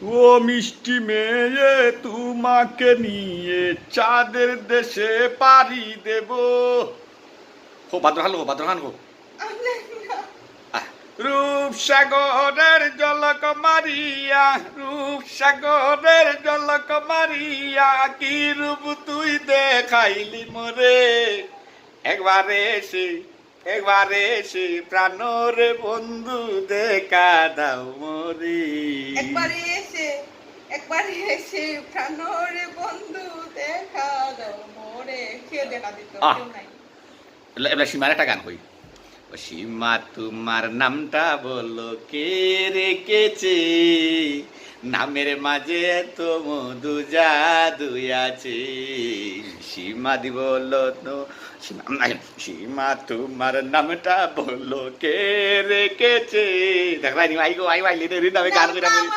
ও মিষ্টি মেয়ে তোমাকে নিয়ে চাঁদের দেশে পাড়ি দেব। হো ভাদ্রহান হো ভাদ্রহান হো। রূপসাগরের জলক মারিয়া, রূপসাগরের জলক মারিয়া, কি রূপ তুই দেখাইলি মোরে। একবারে সে প্রাণরে বন্ধু দেখা দাও মোরে। একবারে এসে প্রাণরে বন্ধু দেখা দাও মোরে। কে দেখা দিত? কেউ নাই। এবার সীমার একটা গান কই। ও সীমা তোমার নামটা বলো, কে রেখেছে? নামের মাঝে এত মধু জাদু আছে। সীমা দি বলো তো, সীমা তোমার নামটা বলো, কে রেখেছে? দেখ ভাই আই গো আই ভাই লিডে রিদামে গান কইরা বলি।